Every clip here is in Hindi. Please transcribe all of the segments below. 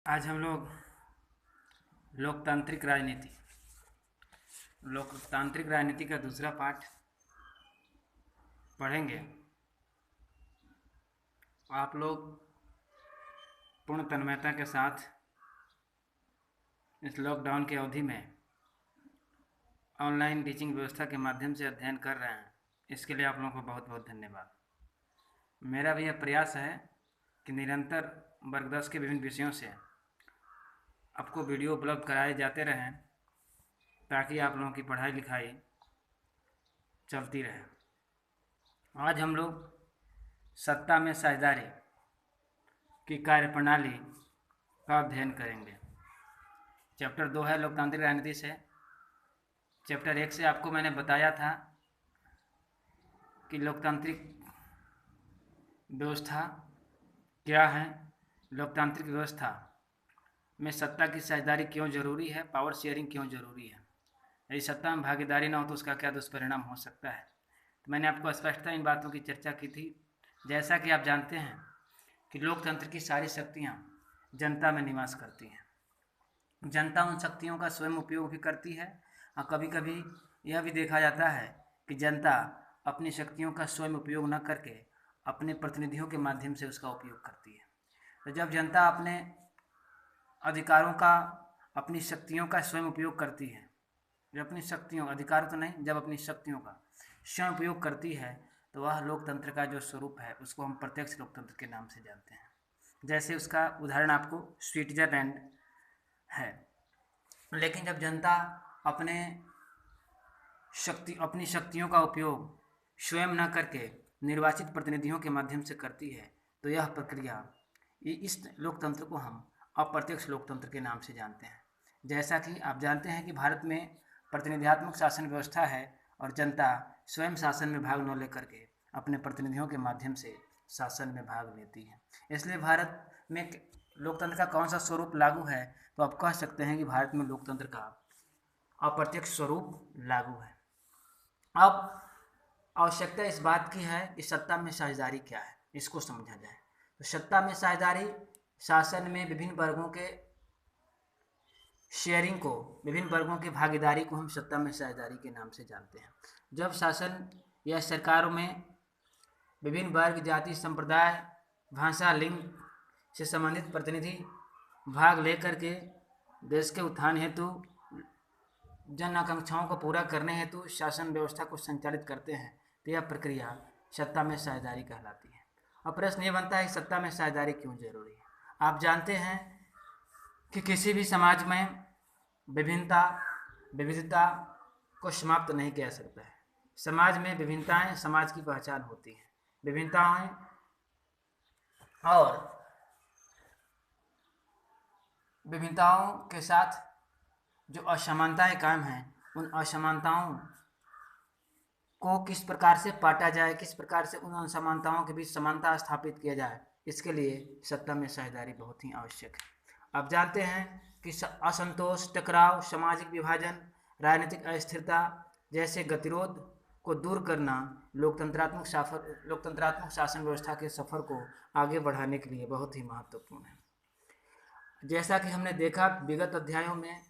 आज हम लोग लोकतांत्रिक राजनीति का दूसरा पाठ पढ़ेंगे। आप लोग पूर्ण तन्मयता के साथ इस लॉकडाउन की अवधि में ऑनलाइन टीचिंग व्यवस्था के माध्यम से अध्ययन कर रहे हैं। इसके लिए आप लोगों को बहुत बहुत धन्यवाद। मेरा भी यह प्रयास है कि निरंतर वर्ग 10 के विभिन्न विषयों से आपको वीडियो उपलब्ध कराए जाते रहें ताकि आप लोगों की पढ़ाई लिखाई चलती रहे। आज हम लोग सत्ता में साझेदारी की कार्यप्रणाली का अध्ययन करेंगे। चैप्टर 2 है लोकतांत्रिक राजनीति से। चैप्टर 1 से आपको मैंने बताया था कि लोकतांत्रिक व्यवस्था क्या है, लोकतांत्रिक व्यवस्था में सत्ता की साझेदारी क्यों जरूरी है, पावर शेयरिंग क्यों जरूरी है। यदि सत्ता में भागीदारी ना हो तो उसका क्या दुष्परिणाम हो सकता है। तो मैंने आपको स्पष्टता इन बातों की चर्चा की थी। जैसा कि आप जानते हैं कि लोकतंत्र की सारी शक्तियाँ जनता में निवास करती हैं। जनता उन शक्तियों का स्वयं उपयोग भी करती है और कभी कभी यह भी देखा जाता है कि जनता अपनी शक्तियों का स्वयं उपयोग न करके अपने प्रतिनिधियों के माध्यम से उसका उपयोग करती है। तो जब जनता अपने अधिकारों का, अपनी शक्तियों का स्वयं उपयोग करती है, जब अपनी शक्तियों, अधिकार तो नहीं, जब अपनी शक्तियों का स्वयं उपयोग करती है तो वह लोकतंत्र का जो स्वरूप है उसको हम प्रत्यक्ष लोकतंत्र के नाम से जानते हैं। जैसे उसका उदाहरण आपको स्विट्जरलैंड है। लेकिन जब जनता अपनी शक्तियों का उपयोग स्वयं न करके निर्वाचित प्रतिनिधियों के माध्यम से करती है तो यह प्रक्रिया, इस लोकतंत्र को हम अप्रत्यक्ष लोकतंत्र के नाम से जानते हैं। जैसा कि आप जानते हैं कि भारत में प्रतिनिधियात्मक शासन व्यवस्था है और जनता स्वयं शासन में भाग न लेकर के अपने प्रतिनिधियों के माध्यम से शासन में भाग लेती है। इसलिए भारत में लोकतंत्र का कौन सा स्वरूप लागू है, तो आप कह सकते हैं कि भारत में लोकतंत्र का अप्रत्यक्ष स्वरूप लागू है। अब आवश्यकता इस बात की है कि सत्ता में साझेदारी क्या है, इसको समझा जाए। तो सत्ता में साझेदारी शासन में विभिन्न वर्गों के शेयरिंग को, विभिन्न वर्गों की भागीदारी को हम सत्ता में साझेदारी के नाम से जानते हैं। जब शासन या सरकारों में विभिन्न वर्ग, जाति, संप्रदाय, भाषा, लिंग से संबंधित प्रतिनिधि भाग लेकर के देश के उत्थान हेतु, जन आकांक्षाओं को पूरा करने हेतु शासन व्यवस्था को संचालित करते हैं, तो यह प्रक्रिया सत्ता में साझेदारी कहलाती है। अब प्रश्न ये बनता है कि सत्ता में साझेदारी क्यों जरूरी है। आप जानते हैं कि किसी भी समाज में विविधता को समाप्त नहीं किया जा सकता है। समाज में विभिन्नताएं समाज की पहचान होती हैं। विभिन्नताएं और विभिन्नताओं के साथ जो असमानताएं कायम हैं, उन असमानताओं को किस प्रकार से पाटा जाए, किस प्रकार से उन असमानताओं के बीच समानता स्थापित किया जाए, इसके लिए सत्ता में साझेदारी बहुत ही आवश्यक है। आप जानते हैं कि असंतोष, टकराव, सामाजिक विभाजन, राजनीतिक अस्थिरता जैसे गतिरोध को दूर करना लोकतंत्रात्मक शासन व्यवस्था के सफर को आगे बढ़ाने के लिए बहुत ही महत्वपूर्ण है। जैसा कि हमने देखा विगत अध्यायों में,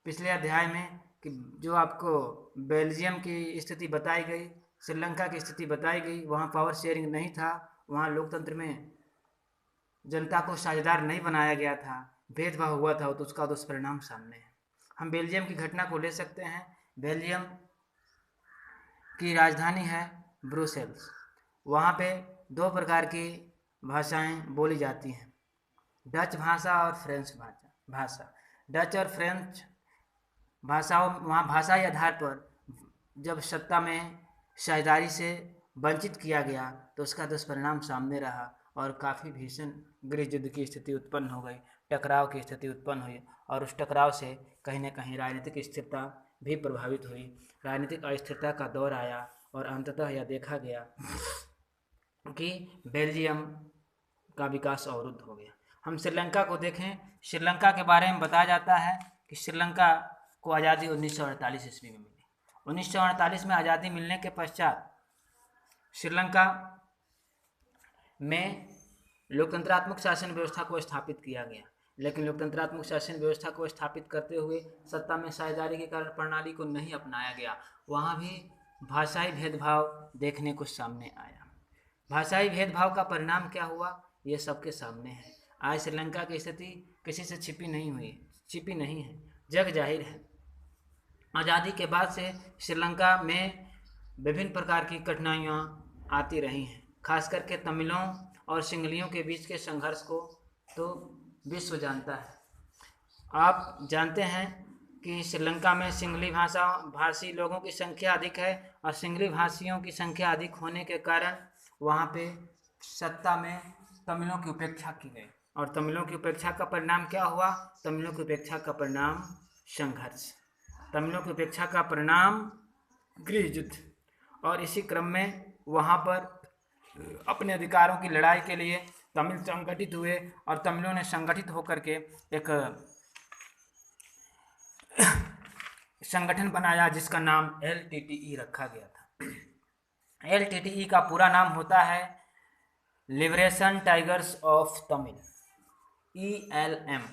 पिछले अध्याय में, कि जो आपको बेल्जियम की स्थिति बताई गई, श्रीलंका की स्थिति बताई गई, वहाँ पावर शेयरिंग नहीं था, वहाँ लोकतंत्र में जनता को साझेदार नहीं बनाया गया था, भेदभाव हुआ था, तो उसका दुष्परिणाम सामने है। हम बेल्जियम की घटना को ले सकते हैं। बेल्जियम की राजधानी है ब्रुसेल्स। वहाँ पे 2 प्रकार की भाषाएं बोली जाती हैं, डच भाषा और फ्रेंच भाषा। डच और फ्रेंच भाषाओं, वहाँ भाषाई आधार पर जब सत्ता में साझेदारी से वंचित किया गया तो उसका दुष्परिणाम सामने रहा और काफ़ी भीषण गृह युद्ध की स्थिति उत्पन्न हो गई, टकराव की स्थिति उत्पन्न हुई और उस टकराव से कहीं न कहीं राजनीतिक स्थिरता भी प्रभावित हुई। राजनीतिक अस्थिरता का दौर आया और अंततः यह देखा गया कि बेल्जियम का विकास अवरुद्ध हो गया। हम श्रीलंका को देखें। श्रीलंका के बारे में बताया जाता है कि श्रीलंका को आज़ादी 1948 ईस्वी में मिली। 1948 में आज़ादी मिलने के पश्चात श्रीलंका में लोकतंत्रात्मक शासन व्यवस्था को स्थापित किया गया। लेकिन लोकतंत्रात्मक शासन व्यवस्था को स्थापित करते हुए सत्ता में साझेदारी के कारण प्रणाली को नहीं अपनाया गया। वहाँ भी भाषाई भेदभाव देखने को सामने आया। भाषाई भेदभाव का परिणाम क्या हुआ, ये सबके सामने है। आज श्रीलंका की स्थिति किसी से छिपी नहीं है, जग जाहिर है। आज़ादी के बाद से श्रीलंका में विभिन्न प्रकार की कठिनाइयाँ आती रही हैं। खास करके तमिलों और सिंहलियों के बीच के संघर्ष को तो विश्व जानता है। आप जानते हैं कि श्रीलंका में सिंहली भाषी लोगों की संख्या अधिक है और सिंहली भाषियों की संख्या अधिक होने के कारण वहाँ पे सत्ता में तमिलों की उपेक्षा की गई। और तमिलों की उपेक्षा का परिणाम क्या हुआ? तमिलों की उपेक्षा का परिणाम संघर्ष, तमिलों की उपेक्षा का परिणाम गृह युद्ध। और इसी क्रम में वहाँ पर अपने अधिकारों की लड़ाई के लिए तमिल संगठित हुए और तमिलों ने संगठित होकर के एक संगठन बनाया जिसका नाम LTTE रखा गया था। LTTE का पूरा नाम होता है liberation tigers of Tamil, ELM।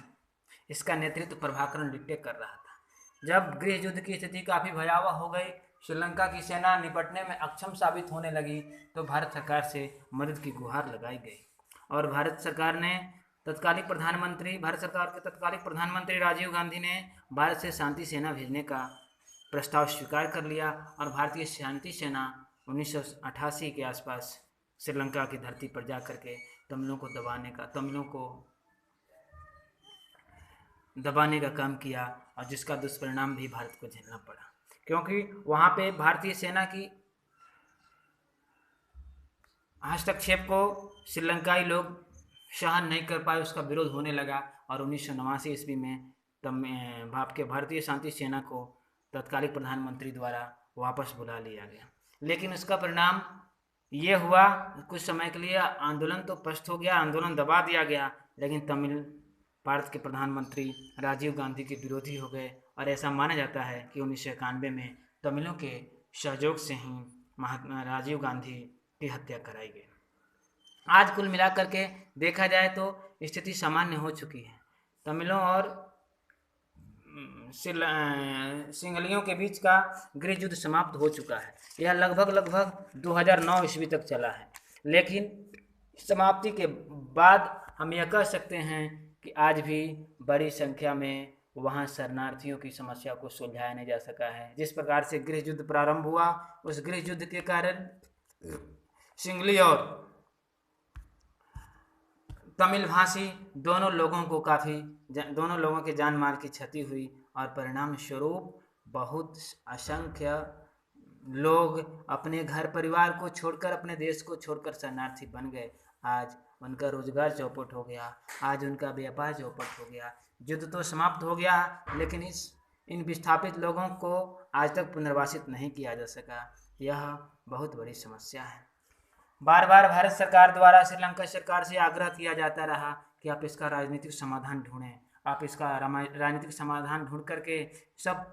इसका नेतृत्व प्रभाकरण लिट्टे कर रहा था। जब गृह युद्ध की स्थिति काफ़ी भयावह हो गई, श्रीलंका की सेना निपटने में अक्षम साबित होने लगी, तो भारत सरकार से मदद की गुहार लगाई गई और भारत सरकार के तत्कालीन प्रधानमंत्री राजीव गांधी ने भारत से शांति सेना भेजने का प्रस्ताव स्वीकार कर लिया और भारतीय शांति सेना 1988 के आसपास श्रीलंका की धरती पर जा करके तमिलों को दबाने का काम किया और जिसका दुष्परिणाम भी भारत को झेलना पड़ा, क्योंकि वहाँ पे भारतीय सेना की हस्तक्षेप को श्रीलंकाई लोग सहन नहीं कर पाए, उसका विरोध होने लगा और 1989 ईस्वी में भारतीय शांति सेना को तत्कालीन प्रधानमंत्री द्वारा वापस बुला लिया गया। लेकिन उसका परिणाम ये हुआ, कुछ समय के लिए आंदोलन तो पस्त हो गया, आंदोलन दबा दिया गया, लेकिन तमिल भारत के प्रधानमंत्री राजीव गांधी के विरोधी हो गए और ऐसा माना जाता है कि 1991 में तमिलों के सहयोग से ही महात्मा राजीव गांधी की हत्या कराई गई। आज कुल मिलाकर के देखा जाए तो स्थिति सामान्य हो चुकी है। तमिलों और सिंहलियों के बीच का गृह युद्ध समाप्त हो चुका है। यह लगभग 2009 ईस्वी तक चला है, लेकिन समाप्ति के बाद हम यह कह सकते हैं कि आज भी बड़ी संख्या में वहाँ शरणार्थियों की समस्या को सुलझाया नहीं जा सका है। जिस प्रकार से गृह युद्ध प्रारंभ हुआ, उस गृह युद्ध के कारण सिंहली और तमिल भाषी दोनों लोगों के जान माल की क्षति हुई और परिणाम स्वरूप बहुत असंख्य लोग अपने घर परिवार को छोड़कर, अपने देश को छोड़कर शरणार्थी बन गए। आज उनका रोजगार चौपट हो गया, आज उनका व्यापार चौपट हो गया। युद्ध तो समाप्त हो गया, लेकिन इन विस्थापित लोगों को आज तक पुनर्वासित नहीं किया जा सका। यह बहुत बड़ी समस्या है। बार बार भारत सरकार द्वारा श्रीलंका सरकार से आग्रह किया जाता रहा कि आप इसका राजनीतिक समाधान ढूंढें, आप इसका राजनीतिक समाधान ढूंढ करके सब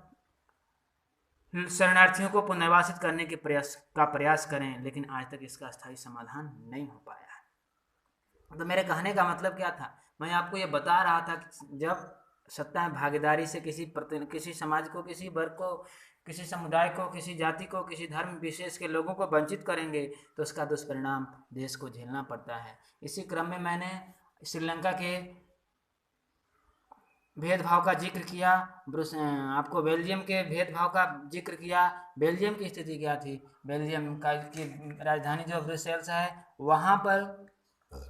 शरणार्थियों को पुनर्वासित करने के प्रयास करें, लेकिन आज तक इसका स्थायी समाधान नहीं हो पाया है। तो मेरे कहने का मतलब क्या था? मैं आपको ये बता रहा था कि जब सत्ता में भागीदारी से किसी समाज को, किसी वर्ग को, किसी समुदाय को, किसी जाति को, किसी धर्म विशेष के लोगों को वंचित करेंगे तो उसका दुष्परिणाम देश को झेलना पड़ता है। इसी क्रम में मैंने श्रीलंका के भेदभाव का जिक्र किया, आपको बेल्जियम के भेदभाव का जिक्र किया। बेल्जियम की स्थिति क्या थी? बेल्जियम की राजधानी जो ब्रुसेल्स है, वहाँ पर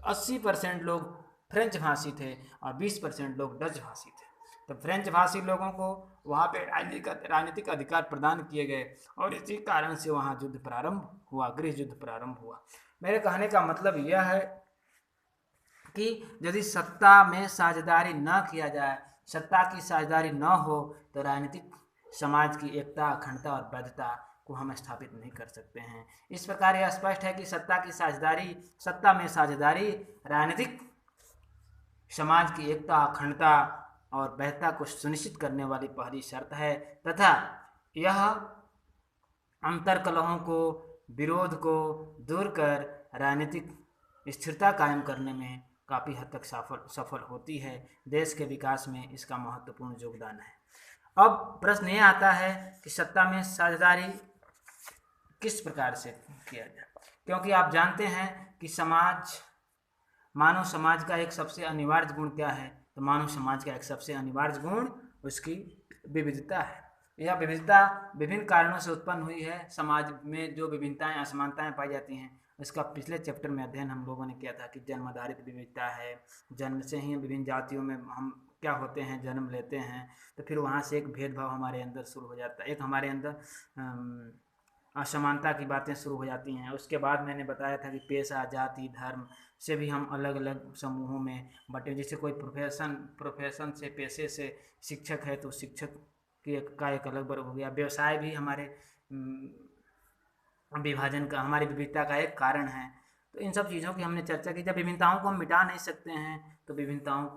80% लोग फ्रेंच भाषी थे और 20% लोग डच भाषी थे। तो फ्रेंच भाषी लोगों को वहाँ पे राजनीतिक अधिकार प्रदान किए गए और इसी कारण से वहाँ युद्ध प्रारंभ हुआ, गृह युद्ध प्रारंभ हुआ। मेरे कहने का मतलब यह है कि यदि सत्ता में साझेदारी न किया जाए, सत्ता की साझेदारी न हो, तो राजनीतिक समाज की एकता, अखंडता और वैधता को हम स्थापित नहीं कर सकते हैं। इस प्रकार यह स्पष्ट है कि सत्ता में साझेदारी राजनीतिक समाज की एकता, अखंडता और वैधता को सुनिश्चित करने वाली पहली शर्त है तथा यह अंतर्कलहों को, विरोध को दूर कर राजनीतिक स्थिरता कायम करने में काफ़ी हद तक सफल होती है। देश के विकास में इसका महत्वपूर्ण योगदान है। अब प्रश्न ये आता है कि सत्ता में साझेदारी किस प्रकार से किया जाए, क्योंकि आप जानते हैं कि मानव समाज का एक सबसे अनिवार्य गुण क्या है? तो मानव समाज का एक सबसे अनिवार्य गुण उसकी विविधता है। यह विविधता विभिन्न कारणों से उत्पन्न हुई है। समाज में जो विभिन्नताएं असमानताएं पाई जाती हैं, इसका पिछले चैप्टर में अध्ययन हम लोगों ने किया था कि जन्म आधारित विविधता है। जन्म से ही विभिन्न जातियों में हम क्या होते हैं, जन्म लेते हैं, तो फिर वहाँ से एक भेदभाव हमारे अंदर शुरू हो जाता है, एक हमारे अंदर असमानता की बातें शुरू हो जाती हैं। उसके बाद मैंने बताया था कि पेशा, जाति, धर्म से भी हम अलग अलग समूहों में बटे। जैसे कोई प्रोफेशन से, पेशे से शिक्षक है तो शिक्षक का एक अलग वर्ग हो गया। व्यवसाय भी हमारे विभाजन का, हमारी विविधता का एक कारण है। तो इन सब चीज़ों की हमने चर्चा की। जब विभिन्नताओं को हम मिटा नहीं सकते हैं तो विभिन्नताओं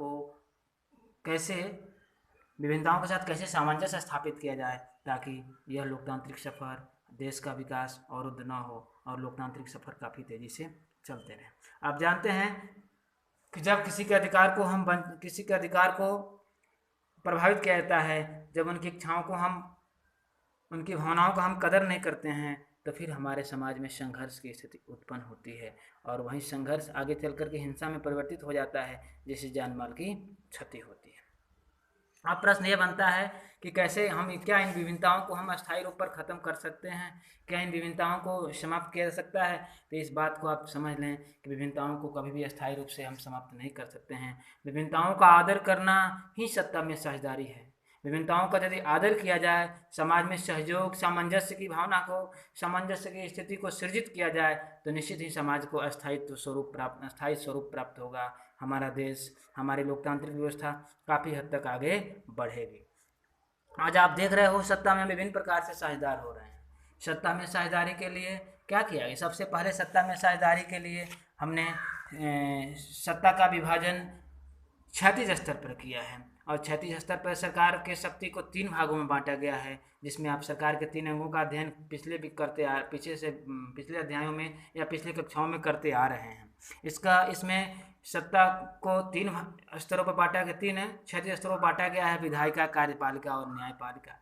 के साथ कैसे सामंजस्य स्थापित किया जाए ताकि यह लोकतांत्रिक सफर, देश का विकास अवरुद्ध न हो और लोकतांत्रिक सफर काफ़ी तेज़ी से चलते रहे। आप जानते हैं कि जब किसी के अधिकार को प्रभावित किया जाता है, जब उनकी इच्छाओं को उनकी भावनाओं का हम कदर नहीं करते हैं, तो फिर हमारे समाज में संघर्ष की स्थिति उत्पन्न होती है और वही संघर्ष आगे चल कर के हिंसा में परिवर्तित हो जाता है, जिससे जान माल की क्षति होती है। अब प्रश्न ये बनता है कि क्या इन विभिन्नताओं को हम अस्थायी रूप पर ख़त्म कर सकते हैं? क्या इन विभिन्नताओं को समाप्त किया जा सकता है? तो इस बात को आप समझ लें कि विभिन्नताओं को कभी भी अस्थायी रूप से हम समाप्त नहीं कर सकते हैं। विभिन्नताओं का आदर करना ही सत्ता में साझेदारी है। विभिन्नताओं का यदि आदर किया जाए, समाज में सहयोग, सामंजस्य की स्थिति को सृजित किया जाए, तो निश्चित ही समाज को अस्थायी स्वरूप प्राप्त होगा। हमारा देश, हमारी लोकतांत्रिक व्यवस्था काफ़ी हद तक आगे बढ़ेगी। आज आप देख रहे हो सत्ता में विभिन्न प्रकार से साझेदार हो रहे हैं। सत्ता में साझेदारी के लिए क्या किया है? सबसे पहले सत्ता में साझेदारी के लिए हमने सत्ता का विभाजन क्षैतिज स्तर पर किया है और क्षैतिज स्तर पर सरकार के शक्ति को 3 भागों में बांटा गया है, जिसमें आप सरकार के 3 अंगों का अध्ययन पिछले अध्यायों में या पिछले कक्षाओं में करते आ रहे हैं। इसमें सत्ता को 3 स्तरों पर बांटा गया, 3 क्षैतिज स्तरों पर बांटा गया है: विधायिका, कार्यपालिका और न्यायपालिका।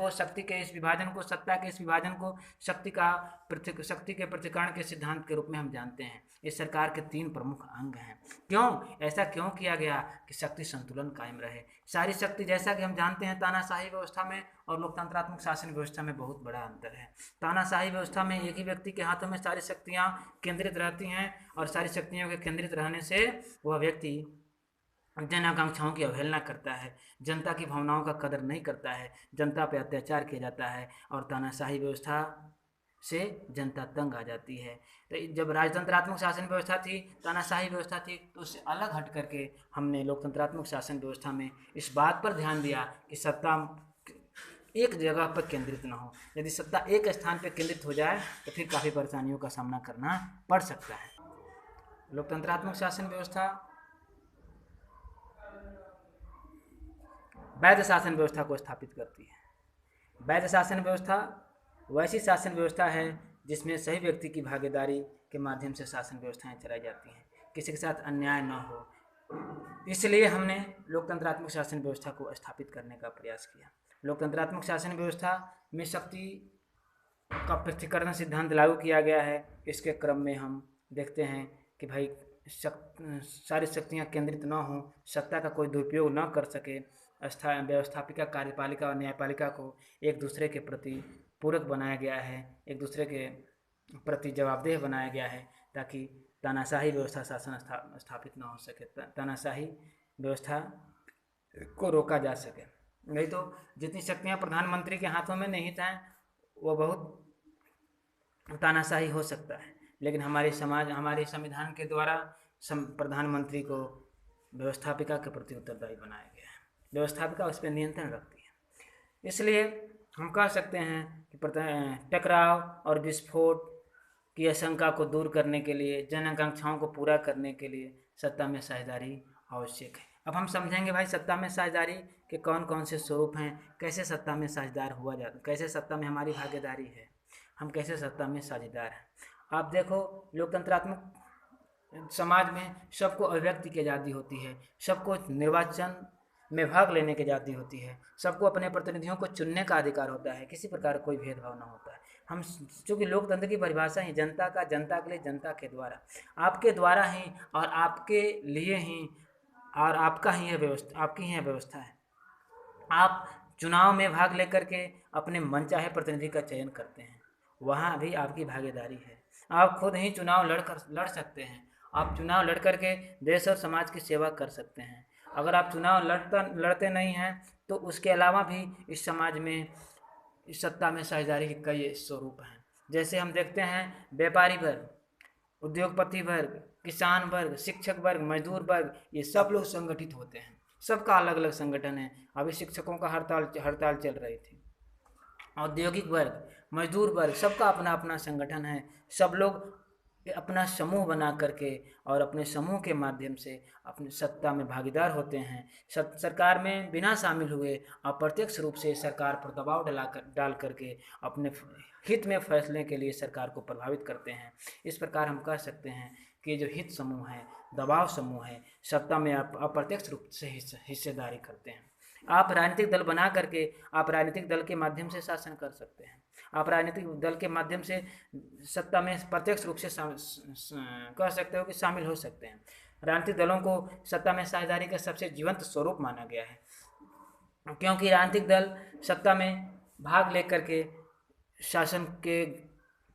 सत्ता के इस विभाजन को शक्ति के पृथक्करण के सिद्धांत के रूप में हम जानते हैं। इस सरकार के 3 प्रमुख अंग हैं। ऐसा क्यों किया गया? कि शक्ति संतुलन कायम रहे। सारी शक्ति, जैसा कि हम जानते हैं, तानाशाही व्यवस्था में और लोकतंत्रात्मक शासन व्यवस्था में बहुत बड़ा अंतर है। तानाशाही व्यवस्था में एक ही व्यक्ति के हाथों में सारी शक्तियाँ केंद्रित रहती हैं और सारी शक्तियों के केंद्रित रहने से वह व्यक्ति जन आकांक्षाओं की अवहेलना करता है, जनता की भावनाओं का कदर नहीं करता है, जनता पर अत्याचार किया जाता है और तानाशाही व्यवस्था से जनता तंग आ जाती है। तो जब राजतंत्रात्मक शासन व्यवस्था थी, तानाशाही व्यवस्था थी, तो उससे अलग हट करके हमने लोकतंत्रात्मक शासन व्यवस्था में इस बात पर ध्यान दिया कि सत्ता एक जगह पर केंद्रित न हो। यदि सत्ता एक स्थान पर केंद्रित हो जाए तो फिर काफ़ी परेशानियों का सामना करना पड़ सकता है। लोकतंत्रात्मक शासन व्यवस्था वैध शासन व्यवस्था को स्थापित करती है। वैध शासन व्यवस्था वैसी शासन व्यवस्था है जिसमें सही व्यक्ति की भागीदारी के माध्यम से शासन व्यवस्थाएं चलाई जाती हैं, किसी के साथ अन्याय न हो। इसलिए हमने लोकतंत्रात्मक शासन व्यवस्था को स्थापित करने का प्रयास किया। लोकतंत्रात्मक शासन व्यवस्था में शक्ति का पृथक्करण सिद्धांत लागू किया गया है। इसके क्रम में हम देखते हैं कि भाई सारी शक्तियाँ केंद्रित न हों, सत्ता का कोई दुरुपयोग न कर सके। व्यवस्थापिका, कार्यपालिका और न्यायपालिका को एक दूसरे के प्रति पूरक बनाया गया है, एक दूसरे के प्रति जवाबदेह बनाया गया है, ताकि तानाशाही व्यवस्था शासन स्थापित न हो सके, तानाशाही व्यवस्था को रोका जा सके। नहीं तो जितनी शक्तियाँ प्रधानमंत्री के हाथों में निहित हैं वो बहुत तानाशाही हो सकता है, लेकिन हमारे संविधान के द्वारा प्रधानमंत्री को व्यवस्थापिका के प्रति उत्तरदायी बनाया गया है। व्यवस्थापिका उस पर नियंत्रण रखती है। इसलिए हम कह सकते हैं कि टकराव और विस्फोट की आशंका को दूर करने के लिए, जन आकांक्षाओं को पूरा करने के लिए सत्ता में साझेदारी आवश्यक है। अब हम समझेंगे भाई सत्ता में साझेदारी के कौन कौन से स्वरूप हैं, कैसे सत्ता में साझेदार हुआ जाता, कैसे सत्ता में हमारी भागीदारी है, हम कैसे सत्ता में साझेदार हैं। आप देखो, लोकतंत्रात्मक समाज में सबको अभिव्यक्ति की आज़ादी होती है, सबको निर्वाचन में भाग लेने की आज़ादी होती है, सबको अपने प्रतिनिधियों को चुनने का अधिकार होता है, किसी प्रकार का कोई भेदभाव ना होता है। हम चूँकि लोकतंत्र की परिभाषा ही जनता का, जनता के लिए, जनता के द्वारा, आपके द्वारा ही और आपके लिए ही और आपका ही यह व्यवस्था, आपकी ही यह व्यवस्था है। आप चुनाव में भाग लेकर के अपने मनचाहे प्रतिनिधि का चयन करते हैं, वहाँ भी आपकी भागीदारी है। आप खुद ही चुनाव लड़ सकते हैं, आप चुनाव लड़ कर के देश और समाज की सेवा कर सकते हैं। अगर आप चुनाव लड़ते नहीं हैं तो उसके अलावा भी इस समाज में इस सत्ता में साझेदारी के कई स्वरूप हैं। जैसे हम देखते हैं व्यापारी वर्ग, उद्योगपति वर्ग, किसान वर्ग, शिक्षक वर्ग, मजदूर वर्ग, ये सब लोग संगठित होते हैं, सबका अलग अलग संगठन है। अभी शिक्षकों का हड़ताल चल रही थी। औद्योगिक वर्ग, मजदूर वर्ग, सबका अपना अपना संगठन है। सब लोग अपना समूह बना करके और अपने समूह के माध्यम से अपनी सत्ता में भागीदार होते हैं। सरकार में बिना शामिल हुए अप्रत्यक्ष रूप से सरकार पर दबाव डाल करके अपने हित में फैसले के लिए सरकार को प्रभावित करते हैं। इस प्रकार हम कह सकते हैं कि जो हित समूह है, दबाव समूह है, सत्ता में अप्रत्यक्ष रूप से हिस्सेदारी करते हैं। आप राजनीतिक दल बना करके आप राजनीतिक दल के माध्यम से शासन कर सकते हैं। आप राजनीतिक दल के माध्यम से सत्ता में प्रत्यक्ष रूप से कह सकते हो कि शामिल हो सकते हैं। राजनीतिक दलों को सत्ता में साझेदारी का सबसे जीवंत स्वरूप माना गया है, क्योंकि राजनीतिक दल सत्ता में भाग लेकर के शासन के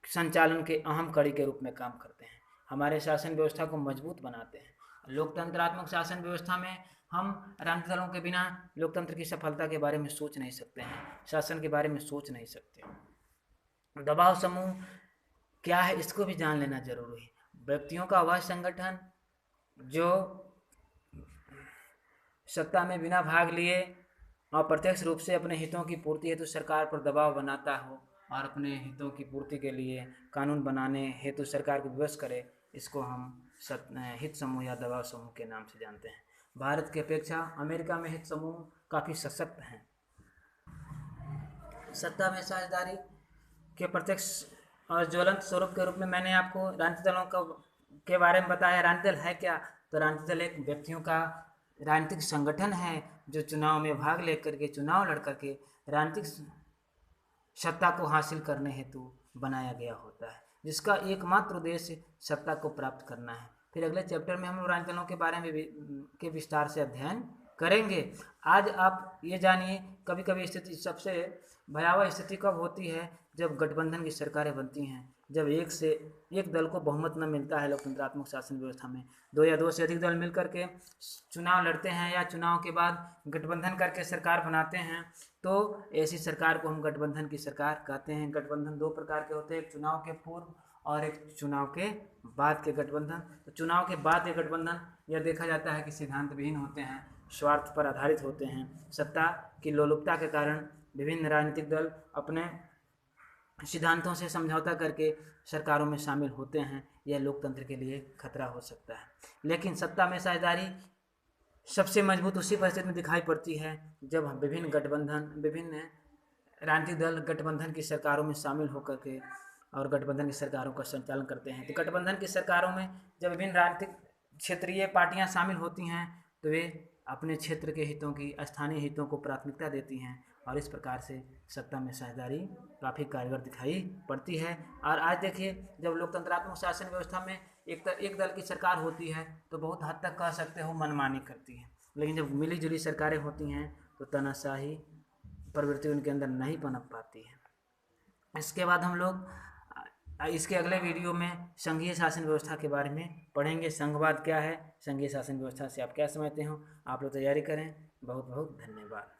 संचालन के अहम कड़ी के रूप में काम करते हैं, हमारे शासन व्यवस्था को मजबूत बनाते हैं। लोकतंत्रात्मक शासन व्यवस्था में हम राजनीतिक दलों के बिना लोकतंत्र की सफलता के बारे में सोच नहीं सकते हैं, शासन के बारे में सोच नहीं सकते। दबाव समूह क्या है इसको भी जान लेना जरूरी है। व्यक्तियों का वह संगठन जो सत्ता में बिना भाग लिए अप्रत्यक्ष रूप से अपने हितों की पूर्ति हेतु सरकार पर दबाव बनाता हो और अपने हितों की पूर्ति के लिए कानून बनाने हेतु सरकार को विवश करे, इसको हम हित समूह या दबाव समूह के नाम से जानते हैं। भारत की अपेक्षा अमेरिका में हित समूह काफ़ी सशक्त हैं। सत्ता में साझेदारी के प्रत्यक्ष और ज्वलंत स्वरूप के रूप में मैंने आपको राजनीतिक दलों के बारे में बताया। राजनीतिक दल है क्या? तो राजनीतिक दल एक व्यक्तियों का राजनीतिक संगठन है जो चुनाव में भाग लेकर के, चुनाव लड़ करके राजनीतिक सत्ता को हासिल करने हेतु बनाया गया होता है, जिसका एकमात्र उद्देश्य सत्ता को प्राप्त करना है। फिर अगले चैप्टर में हम लोग राजनीतिक दलों के बारे में के विस्तार से अध्ययन करेंगे। आज आप ये जानिए, कभी कभी स्थिति सबसे भयावह स्थिति कब होती है? जब गठबंधन की सरकारें बनती हैं, जब एक दल को बहुमत न मिलता है लोकतंत्रात्मक शासन व्यवस्था में, दो या दो से अधिक दल मिलकर के चुनाव लड़ते हैं या चुनाव के बाद गठबंधन करके सरकार बनाते हैं, तो ऐसी सरकार को हम गठबंधन की सरकार कहते हैं। गठबंधन दो प्रकार के होते हैं, एक चुनाव के पूर्व और एक चुनाव के बाद के गठबंधन। तो चुनाव के बाद के गठबंधन यह देखा जाता है कि सिद्धांत विहीन होते हैं, स्वार्थ पर आधारित होते हैं। सत्ता की लोलुपता के कारण विभिन्न राजनीतिक दल अपने सिद्धांतों से समझौता करके सरकारों में शामिल होते हैं। यह लोकतंत्र के लिए खतरा हो सकता है। लेकिन सत्ता में साझेदारी सबसे मजबूत उसी परिस्थिति में दिखाई पड़ती है जब विभिन्न राजनीतिक दल गठबंधन की सरकारों में शामिल होकर के और गठबंधन की सरकारों का संचालन करते हैं। तो गठबंधन की सरकारों में जब विभिन्न राजनीतिक क्षेत्रीय पार्टियां शामिल होती हैं तो वे अपने क्षेत्र के हितों की, स्थानीय हितों को प्राथमिकता देती हैं और इस प्रकार से सत्ता में साझेदारी काफ़ी कारगर दिखाई पड़ती है। और आज देखिए, जब लोकतंत्रात्मक शासन व्यवस्था में एक दल की सरकार होती है तो बहुत हद तक कह सकते हो मनमानी करती है, लेकिन जब मिली जुली सरकारें होती हैं तो तानाशाही प्रवृत्ति उनके अंदर नहीं पनप पाती है। इसके बाद हम लोग इसके अगले वीडियो में संघीय शासन व्यवस्था के बारे में पढ़ेंगे। संघवाद क्या है, संघीय शासन व्यवस्था से आप क्या समझते हो। आप लोग तैयारी करें। बहुत बहुत धन्यवाद।